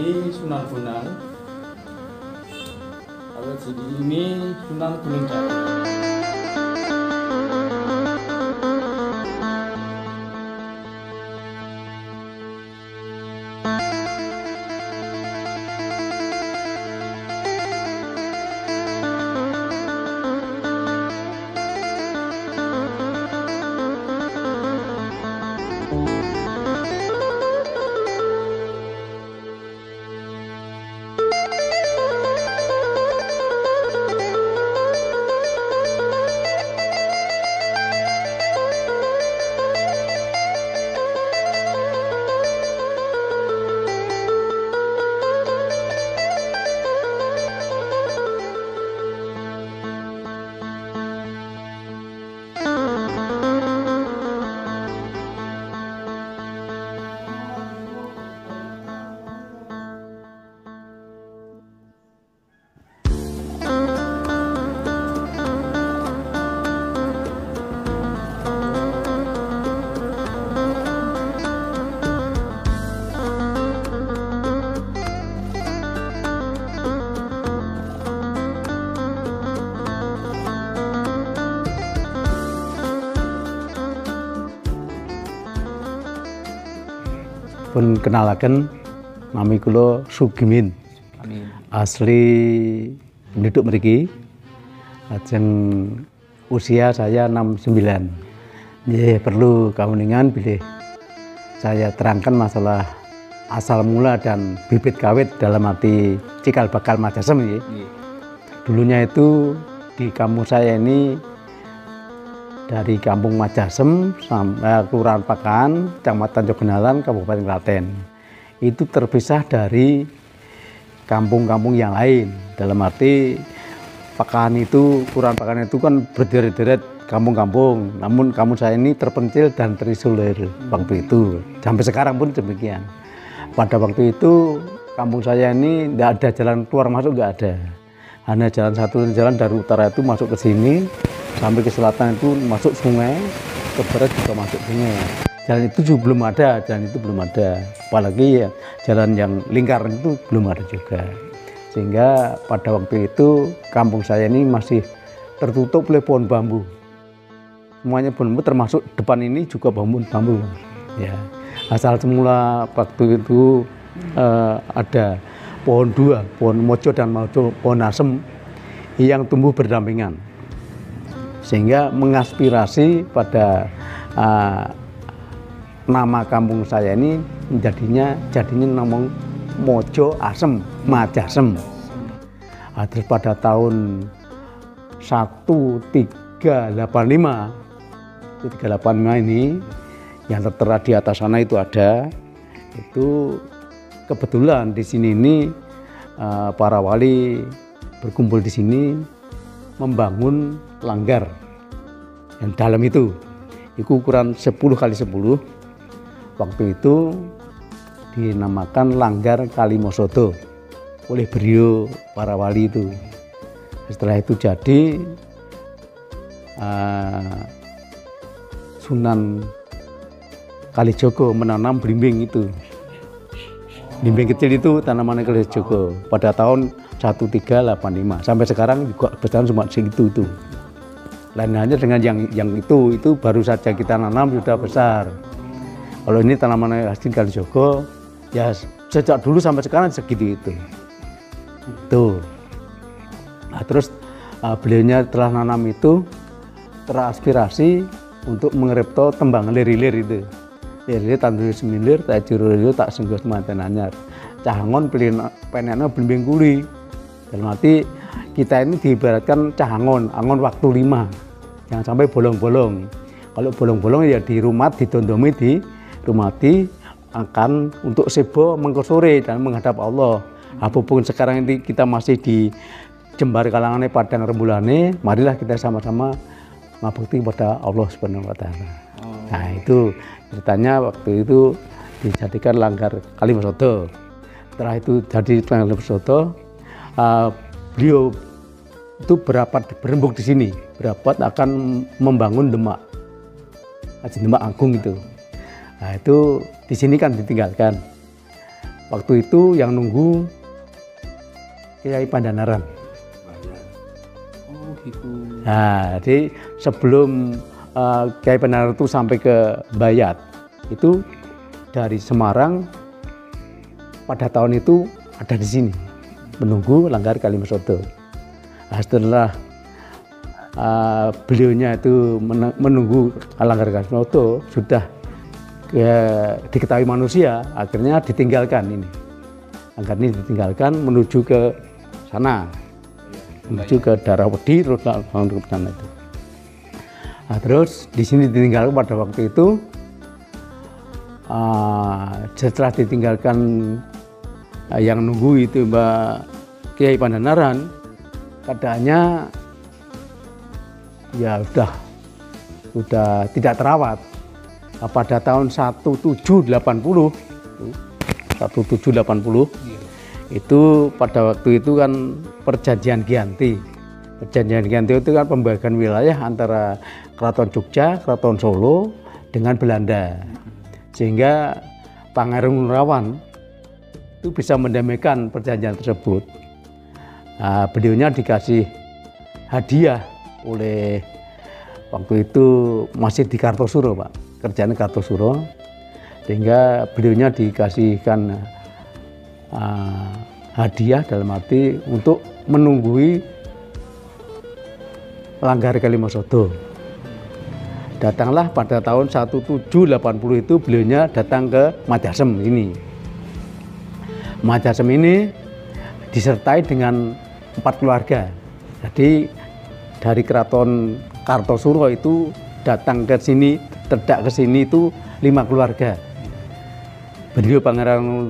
ini Sunan Bonang. Kalau jadi ini Sunan Gunung Jati. Pun kenalaken nami kula Sugimin. Asli penduduk mriki. Lajeng usia saya 69. Nggih perlu kauningan bilih saya terangkan masalah asal mula dan bibit kawit dalam arti cikal bakal Majasem nggih. Dulunya itu di kampung saya ini dari Kampung Majasem sampai Kelurahan Pakan, Kecamatan Jogenalan, Kabupaten Klaten. Itu terpisah dari kampung-kampung yang lain. Dalam arti Pakan itu, Kelurahan Pakan itu kan berderet-deret kampung-kampung. Namun kampung saya ini terpencil dan terisolir waktu itu. Sampai sekarang pun demikian. Pada waktu itu kampung saya ini tidak ada jalan keluar masuk, nggak ada. Hanya jalan satu, jalan dari utara itu masuk ke sini. Sampai ke selatan itu masuk sungai, ke barat juga masuk sungai. Jalan itu juga belum ada, Apalagi ya, jalan yang lingkaran itu belum ada juga. Sehingga pada waktu itu kampung saya ini masih tertutup oleh pohon bambu. Semuanya pohon bambu, termasuk depan ini juga bambu. Ya, asal semula waktu itu ada pohon dua, pohon mojo dan pohon asem yang tumbuh berdampingan. Sehingga mengaspirasi pada nama kampung saya ini jadinya nama Mojo Asem, Majasem. Terus pada tahun 1385 ini yang tertera di atas sana itu ada, itu kebetulan di sini ini para wali berkumpul di sini membangun langgar yang dalam itu ukuran 10 kali 10. Waktu itu dinamakan Langgar Kalimosodo oleh beliau para wali itu. Setelah itu jadi Sunan Kalijogo menanam belimbing itu. Belimbing kecil itu tanaman Kalijogo pada tahun 1385. Sampai sekarang juga bertahan cuma segitu itu. Lain hanya dengan yang itu baru saja kita nanam sudah besar. Kalau ini tanaman asli Kalijogo ya sejak dulu sampai sekarang segitu itu. Itu. Nah, terus beliaunya telah nanam itu teraspirasi untuk mengripto tembang lir-lir itu. Lir-lir tandur semilir, tak juru tak senggos manten anyar. Cahangon penena blimbing kuli. Dalam arti kita ini diibaratkan cahangon, angon waktu 5. Jangan sampai bolong-bolong. Kalau bolong-bolong ya dirumat, ditondomi, dirumati akan untuk sebo mengkosore dan menghadap Allah. Apapun sekarang ini kita masih di jembar kalangannya padang rembulannya, marilah kita sama-sama ngabekti kepada Allah Subhanahu wa Ta'ala. Nah, itu ceritanya waktu itu dijadikan Langgar Kalimosodo. Setelah itu jadi Langgar Kalimosodo, beliau itu berembuk di sini, berapat akan membangun Demak, Demak Agung itu. Nah, itu di sini kan ditinggalkan. waktu itu yang nunggu Kiai Pandanaran. Oh gitu. Nah, jadi sebelum Kiai Pandanaran itu sampai ke Bayat, itu dari Semarang pada tahun itu ada di sini menunggu Langgar Kalimasodo. Nah, setelah beliaunya itu menunggu Langgar Kalimasodo sudah diketahui manusia, akhirnya ditinggalkan ini. Langgar ini ditinggalkan menuju ke sana, menuju ke Darawedi, terus langsung ke sana itu. Nah, terus di sini ditinggalkan pada waktu itu. Setelah ditinggalkan yang nunggu itu Mbak Kiai Pandanaran, keadaannya ya sudah tidak terawat. Pada tahun 1780 itu pada waktu itu kan perjanjian Giyanti. Perjanjian Giyanti itu kan pembagian wilayah antara Keraton Jogja, Keraton Solo dengan Belanda. Sehingga Pangeran Nurawan itu bisa mendamaikan perjanjian tersebut. Nah, beliaunya dikasih hadiah oleh waktu itu masih di Kartosuro, Pak. Kerjaan Kartosuro, sehingga beliaunya dikasihkan hadiah dalam arti untuk menunggui Langgar Kalimasodo. Datanglah pada tahun 1780 itu beliaunya datang ke Majasem ini. Majasem ini disertai dengan 4 keluarga. Jadi dari Keraton Kartosuro itu datang ke sini, terdak ke sini itu 5 keluarga. Beliau Pangeran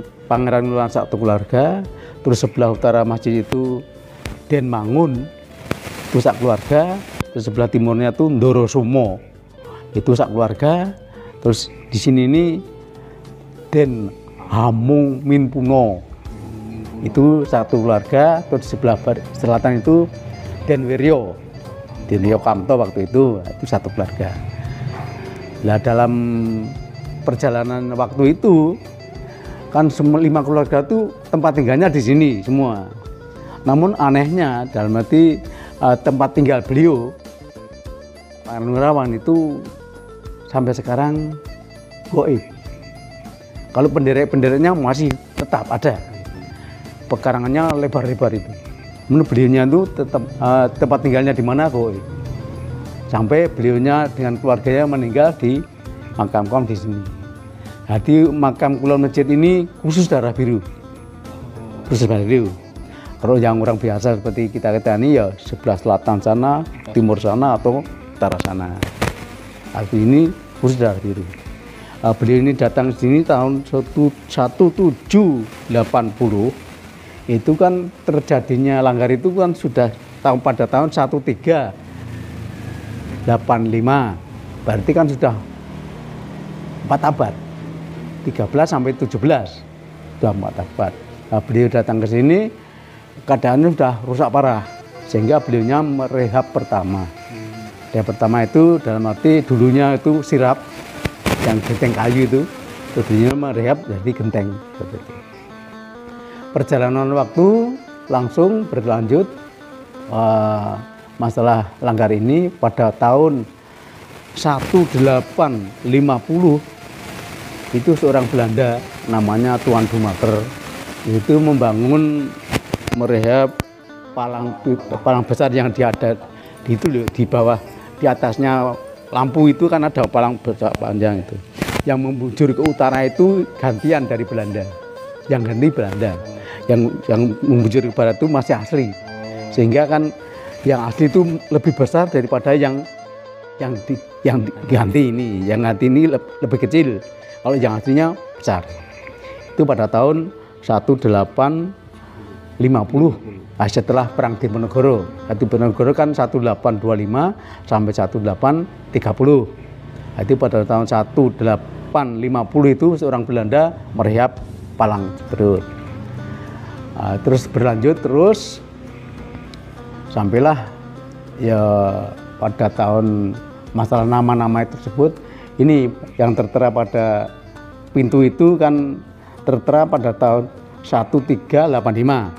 Nurawan 1 keluarga, terus sebelah utara masjid itu Den Mangun itu 1 keluarga, terus sebelah timurnya itu Ndoro Sumo itu 1 keluarga, terus di sini ini Den Hamung Minpuno itu 1 keluarga, terus di sebelah selatan itu Den Wiryo Kamto waktu itu 1 keluarga. Nah, dalam perjalanan waktu itu kan semua 5 keluarga itu tempat tinggalnya di sini semua. Namun anehnya dalam arti tempat tinggal beliau Pangeran Nurawan itu sampai sekarang gaib. Kalau penderek-pendereknya masih tetap ada. Pekarangannya lebar-lebar itu. Menurut beliaunya itu tetap tempat tinggalnya di mana gaib. Sampai beliaunya dengan keluarganya meninggal di makam di sini. Jadi makam Kulon Masjid ini khusus darah biru. Khusus darah biru. Kalau yang orang biasa seperti kita ini ya sebelah selatan sana, timur sana atau utara sana. Tapi ini khusus darah biru. Beliau ini datang ke sini tahun 1780. Itu kan terjadinya Langgar itu kan sudah pada tahun 1385. Berarti kan sudah 4 abad. 13 sampai 17. Sudah 4 abad. Nah, beliau datang ke sini keadaannya sudah rusak parah. Sehingga beliaunya merehab pertama. Rehab pertama itu dalam arti dulunya itu sirap yang genteng kayu itu, dulunya merehab jadi genteng. Perjalanan waktu langsung berlanjut. Masalah Langgar ini pada tahun 1850 itu seorang Belanda namanya Tuan Dumaker itu membangun merehab palang besar yang ada di bawah, di atasnya lampu itu kan ada palang besar panjang itu yang membujur ke utara itu gantian dari Belanda, yang ganti Belanda, yang membujur ke barat itu masih asli, sehingga kan yang asli itu lebih besar daripada yang diganti ini. Yang ganti ini lebih kecil, kalau yang aslinya besar. Itu pada tahun 1850. Nah, setelah perang Diponegoro. Diponegoro kan 1825 sampai 1830. Nah, itu pada tahun 1850 itu seorang Belanda merehab palang terus. Nah, terus berlanjut terus sampailah ya pada tahun masalah nama-nama tersebut. Ini yang tertera pada pintu itu kan tertera pada tahun 1385.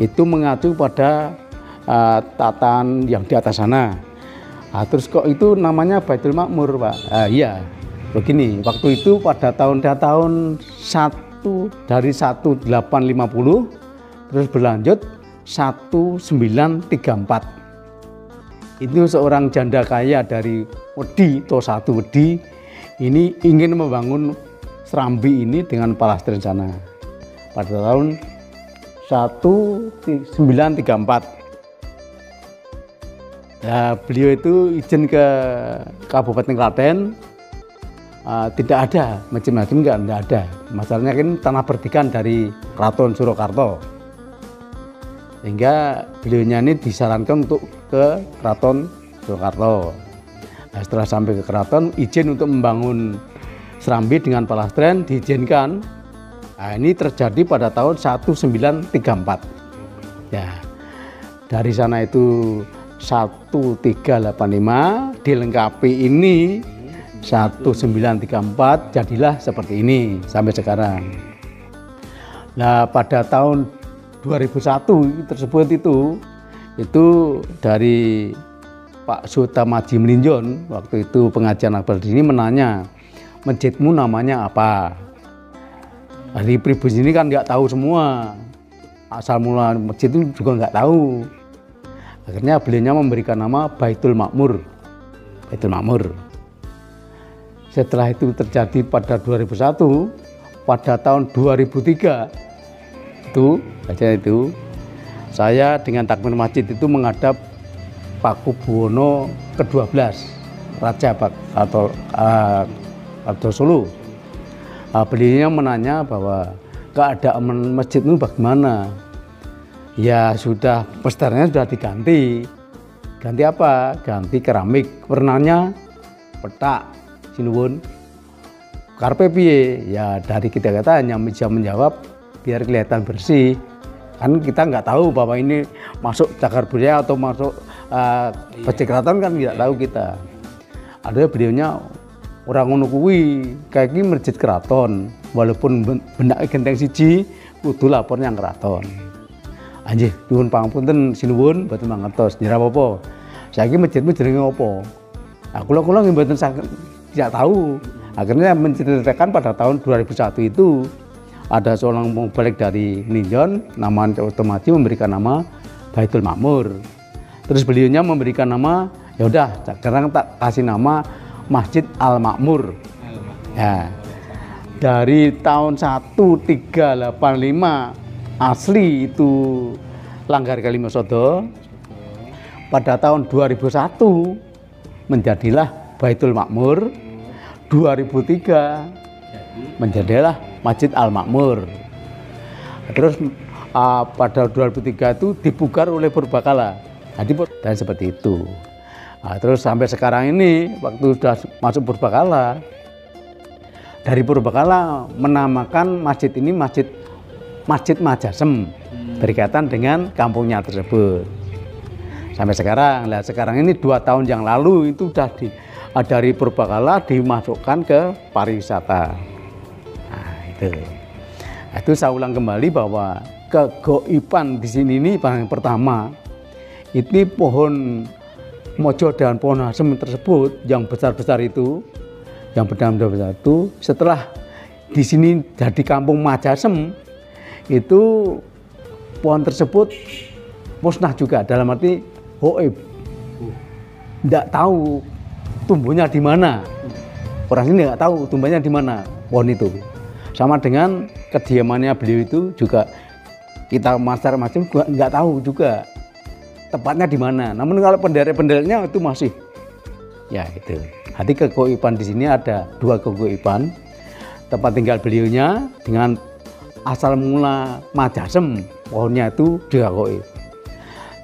Itu mengacu pada tatanan yang di atas sana. Terus kok itu namanya Baitul Makmur, Pak? Iya, begini. Waktu itu pada tahun 1850 terus berlanjut 1934. Itu seorang janda kaya dari Wedi, Tosatu Wedi, ini ingin membangun Serambi ini dengan palastren sana pada tahun 1934. Nah, beliau itu izin ke Kabupaten Klaten, tidak ada macam-macam, enggak ada. Masalahnya kan tanah perdikan dari Keraton Surakarta, sehingga beliaunya ini disarankan untuk ke Keraton Surakarta. Nah, setelah sampai ke Keraton, izin untuk membangun Serambi dengan palastren diizinkan. Nah, ini terjadi pada tahun 1934. Ya, dari sana itu 1385 dilengkapi ini 1934, jadilah seperti ini sampai sekarang. Nah, pada tahun 2001 tersebut itu dari Pak Sutamaji Melinjon, waktu itu pengajian akbar di sini, menanya, masjidmu namanya apa? Dari pribumi ini kan nggak tahu semua, asal mula masjid itu juga nggak tahu. Akhirnya beliaunya memberikan nama Baitul Makmur. Baitul Makmur. Setelah itu terjadi pada 2001, pada tahun 2003 itu saya dengan takmir masjid itu menghadap Pakubuwono ke-12, Raja atau Solo. Beliaunya menanya bahwa keadaan masjid itu bagaimana? Ya sudah, posternya sudah diganti. Ganti apa? Ganti keramik. Warnanya petak. Sinuwun. Karpe piye? Ya dari kita hanya bisa menjawab biar kelihatan bersih. Kan kita nggak tahu bahwa ini masuk cagar budaya atau masuk Masjid Keraton, kan tidak tahu kita. Ada beliaunya orang ngono kuwi, kayak ini Masjid Keraton. Walaupun benak genteng siji, kudu lapor yang Keraton. Anjih, nyuwun pangapunten sinuwun mboten mangertos nira apa. Saiki masjidmu jenenge apa? Kula nggih mboten tidak tahu. Akhirnya menceritakan pada tahun 2001 itu ada seorang balik dari Ninjon, namanya otomatis memberikan nama Baitul Makmur. Terus beliaunya memberikan nama, ya udah sekarang tak kasih nama Masjid Al Makmur. Ya. Dari tahun 1385 asli itu Langgar Kalimasodo, pada tahun 2001 menjadilah Baitul Makmur, 2003 menjadilah Masjid Al Makmur. Terus pada 2003 itu dibugar oleh Purbakala. Jadi dan seperti itu. Terus sampai sekarang ini waktu sudah masuk Purbakala, dari Purbakala menamakan masjid ini Masjid Majasem, berkaitan dengan kampungnya tersebut. Sampai sekarang, sekarang ini 2 tahun yang lalu itu sudah dari Purbakala dimasukkan ke pariwisata. Nah, itu saya ulang kembali bahwa kegoiban di sini ini yang pertama, ini pohon mojo dan pohon asem tersebut yang besar-besar itu, yang berdampak itu, setelah di sini jadi kampung Majasem, itu pohon tersebut musnah juga, dalam arti hoib, tidak tahu tumbuhnya di mana. Orang sini nggak tahu tumbuhnya di mana pohon itu. Sama dengan kediamannya beliau itu juga kita masyarakat juga nggak tahu juga tepatnya di mana. Namun kalau penderet-penderetnya itu masih, ya itu. Hati kegoiban di sini ada 2 kegoiban. Tempat tinggal beliaunya dengan asal mula Majasem, pohonnya itu juga goib.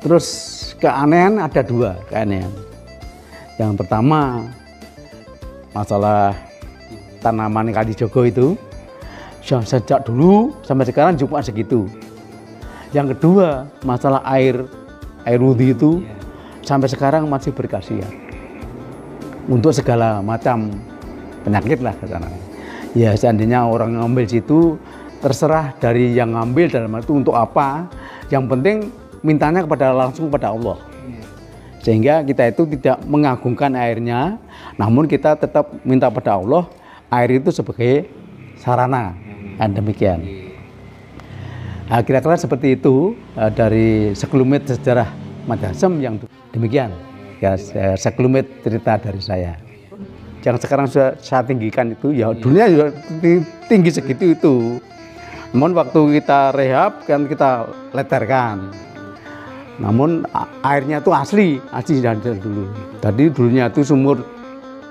Terus keanehan ada 2 keanehan. Yang pertama masalah tanaman Kalijogo itu yang sejak dulu sampai sekarang cuma segitu. Yang kedua masalah air wudhu itu sampai sekarang masih berkhasiat untuk segala macam penyakit lah ke sana. Ya seandainya orang ngambil situ terserah dari yang ngambil dalam itu untuk apa. Yang penting mintanya langsung kepada Allah. Sehingga kita itu tidak mengagungkan airnya, namun kita tetap minta pada Allah air itu sebagai sarana. Dan demikian. Nah, kira-kira seperti itu dari sekelumit sejarah Madasem yang demikian. Ya, sekelumit cerita dari saya. Yang sekarang sudah saya tinggikan itu, ya dunia juga tinggi segitu itu. Namun waktu kita rehab kan kita leterkan. Namun airnya itu asli dari dulu. Tadi dulunya itu sumur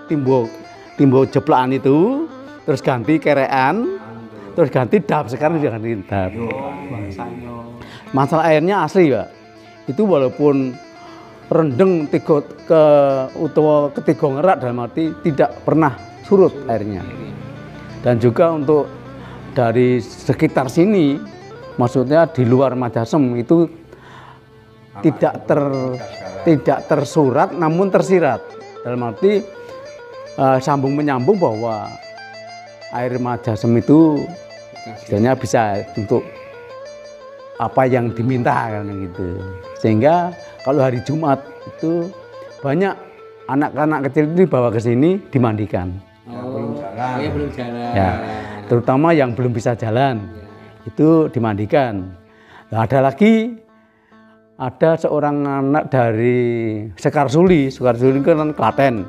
timbul jeplaan itu, terus ganti kerean, terus ganti dap. Sekarang sudah ganti dap. Masalah airnya asli, Pak. Itu walaupun rendeng utawa ketiga ngerak, dalam arti tidak pernah surut airnya. Dan juga untuk dari sekitar sini, maksudnya di luar Madasem itu tidak tersurat namun tersirat. Dalam arti sambung menyambung bahwa air Madasem itu sebenarnya bisa untuk apa yang diminta kan gitu. Sehingga kalau hari Jumat itu banyak anak-anak kecil itu dibawa ke sini dimandikan. Belum jalan. Ya, belum jalan. Ya, terutama yang belum bisa jalan itu dimandikan. Nah, ada seorang anak dari Sekarsuli kan Klaten.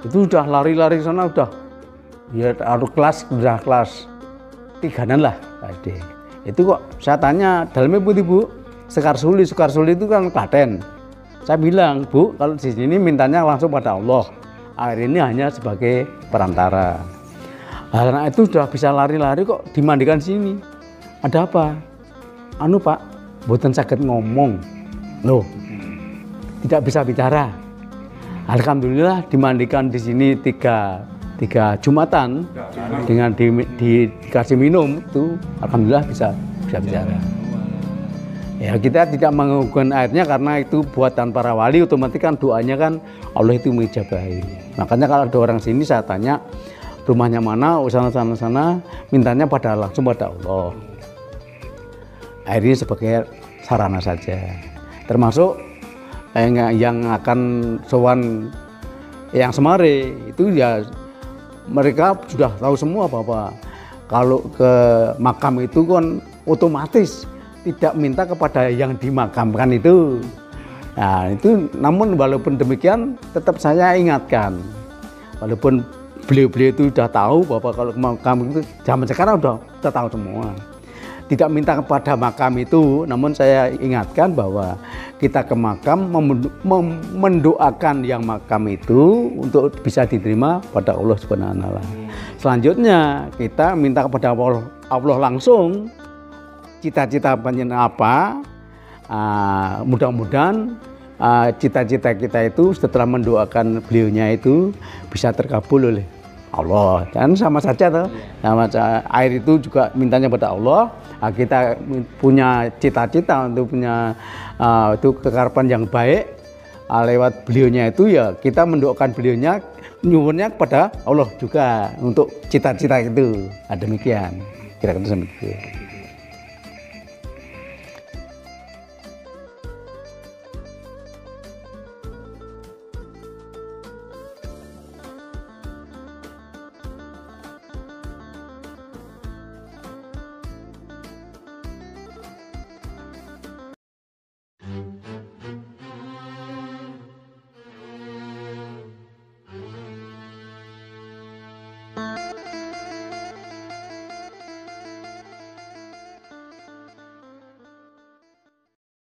Itu udah lari-lari sana udah ya kelas 3-an lah tadi. Itu kok saya tanya dalamnya putih Bu. Sekarsuli itu kan Klaten. Saya bilang, Bu, kalau di sini mintanya langsung pada Allah. Air ini hanya sebagai perantara. Karena itu sudah bisa lari-lari kok dimandikan sini. Ada apa? Anu Pak, mboten saged ngomong. Loh, tidak bisa bicara. Alhamdulillah dimandikan di sini tiga Jumatan dengan dikasih minum itu, alhamdulillah bisa bicara. Ya kita tidak mengagungkan airnya karena itu buatan para wali, otomatis kan doanya kan Allah itu mengijabahi. Makanya kalau ada orang sini saya tanya rumahnya mana, sana, mintanya langsung pada Allah. Air ini sebagai sarana saja. Termasuk yang akan sowan yang Semare itu ya mereka sudah tahu semua bahwa kalau ke makam itu kan otomatis tidak minta kepada yang dimakamkan itu. Nah, itu namun walaupun demikian tetap saya ingatkan. Walaupun beliau-beliau itu sudah tahu bahwa kalau ke makam itu zaman sekarang sudah tahu semua. Tidak minta kepada makam itu, namun saya ingatkan bahwa kita ke makam mendoakan yang makam itu untuk bisa diterima pada Allah Subhanahu wa taala. Selanjutnya kita minta kepada Allah langsung cita-cita panjenengan apa, mudah-mudahan cita-cita kita itu setelah mendoakan beliaunya itu bisa terkabul oleh Allah. Dan sama saja toh, sama air itu juga mintanya pada Allah. Kita punya cita-cita untuk punya itu kekarapan yang baik lewat beliaunya itu ya kita mendoakan beliaunya, nyuwunnya kepada Allah juga untuk cita-cita itu. Demikian kira-kira seperti itu.